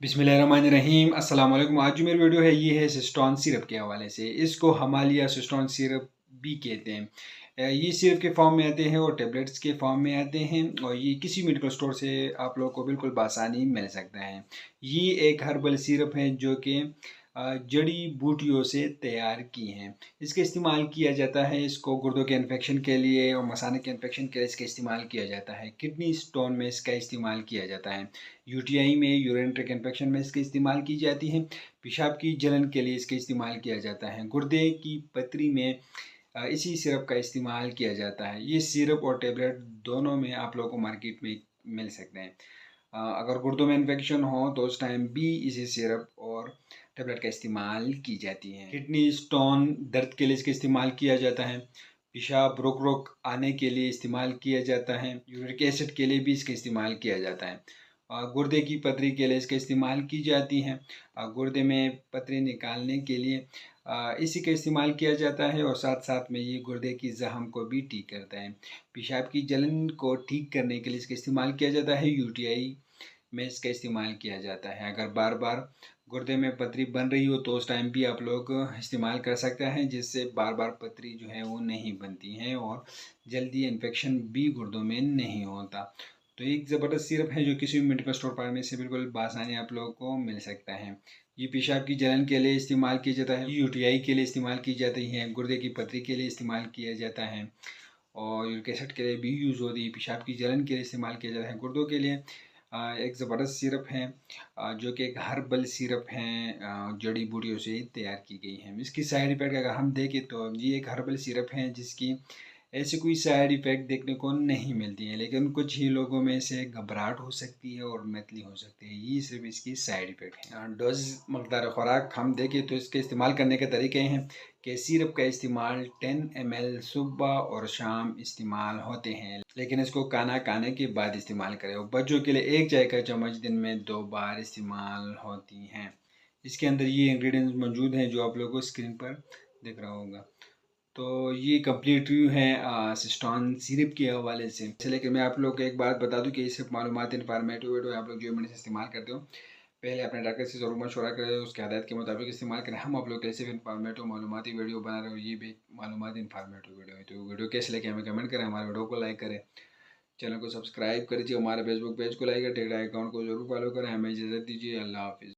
बिस्मिल्लाहिर्रहमानिर्रहीम। अस्सलाम वालेकुम। आज जो मेरी वीडियो है ये है सिस्टोन सिरप के हवाले से। इसको हमालिया सिस्टोन सिरप भी कहते हैं। ये सिरप के फॉर्म में आते हैं और टेबलेट्स के फॉर्म में आते हैं और ये किसी मेडिकल स्टोर से आप लोगों को बिल्कुल बासानी मिल सकता है। ये एक हर्बल सिरप है जो कि जड़ी बूटियों से तैयार की हैं। इसका इस्तेमाल किया जाता है, इसको गुर्दों के इन्फेक्शन के लिए और मसाने के इन्फेक्शन के लिए इसका इस्तेमाल किया जाता है। किडनी स्टोन में इसका इस्तेमाल किया जाता है। यूटीआई में, यूरिन ट्रैक्ट इन्फेक्शन में इसका इस्तेमाल की जाती है। पेशाब की जलन के लिए इसका इस्तेमाल किया जाता है। गुर्दे की पथरी में इसी सिरप का इस्तेमाल किया जाता है। ये सिरप और टेबलेट दोनों में आप लोगों को मार्केट में मिल सकते हैं। अगर गुर्दों में इन्फेक्शन हो तो उस टाइम भी इसी सिरप और टेबलेट का इस्तेमाल की जाती है। किडनी स्टोन दर्द के लिए इसका इस्तेमाल किया जाता है। पेशाब रुक रुक आने के लिए इस्तेमाल किया जाता है। यूरिक एसिड के लिए भी इसका इस्तेमाल किया जाता है। गुर्दे की पथरी के लिए इसका इस्तेमाल की जाती है। गुर्दे में पथरी निकालने के लिए इसी का इस्तेमाल किया जाता है और साथ साथ में ये गुर्दे की जख्म को भी ठीक करता है। पेशाब की जलन को ठीक करने के लिए इसका इस्तेमाल किया जाता है। यूटीआई में इसका इस्तेमाल किया जाता है। अगर बार बार गुर्दे में पथरी बन रही हो तो उस टाइम भी आप लोग इस्तेमाल कर सकते हैं, जिससे बार बार पथरी जो है वो नहीं बनती है और जल्दी इन्फेक्शन भी गुर्दों में नहीं होता। तो एक ज़बरदस्त सिरप है जो किसी भी मेडिकल स्टोर पर से बिल्कुल बासानी आप लोगों को मिल सकता है। ये पेशाब की जलन के लिए इस्तेमाल किया जाता है, यूटीआई के लिए इस्तेमाल की जाती है, गुर्दे की पथरी के लिए इस्तेमाल किया जाता है और यूरिक एसिड के लिए भी यूज़ होती है। पेशाब की जलन के लिए इस्तेमाल किया जाता है। गुर्दों के लिए एक ज़बरदस्त सिरप है जो कि एक हर्बल सिरप है, जड़ी बूटियों से तैयार की गई है। इसकी साइड इफ़ेक्ट अगर हम देखें तो ये एक हर्बल सिरप है जिसकी ऐसी कोई साइड इफ़ेक्ट देखने को नहीं मिलती है, लेकिन कुछ ही लोगों में से घबराहट हो सकती है और मतली हो सकती है। ये सिर्फ इसकी साइड इफ़ेक्ट है। डोज मकदार खुराक हम देखें तो इसके इस्तेमाल करने के तरीके हैं कि सिरप का इस्तेमाल 10 ml सुबह और शाम इस्तेमाल होते हैं, लेकिन इसको खाना खाने के बाद इस्तेमाल करें। और बच्चों के लिए 1 चाय का चम्मच दिन में 2 बार इस्तेमाल होती हैं। इसके अंदर ये इंग्रेडिएंट्स मौजूद हैं जो आप लोगों को स्क्रीन पर दिख रहा होगा। तो ये कंप्लीट रिव्यू है सिस्टोन सिरप के हवाले से। लेकिन मैं आप लोग को एक बात बता दूं कि ये सिर्फ मालूमात इन्फॉर्मेटिव वीडियो आप लोग जो मेडिसिन इस्तेमाल करते हो पहले अपने डॉक्टर से ज़रूर मशवरा करें, उसके हदायत के मुताबिक इस्तेमाल करें। हम आप लोग के सिर्फ इन्फॉर्मेटिव मालूमाती वीडियो बना रहे हो, ये भी मालूमात इन्फॉर्मेटिव वीडियो है। तो वीडियो कैसे लगे हमें कमेंट करें, हमारे वीडियो को लाइक करें, चैनल को सब्सक्राइब करिए, हमारे फेसबुक पेज को लाइक करें, टेकरा अकाउंट को जरूर फॉलो करें। हमें इजाज़त दीजिए। अल्लाह हाफिज़।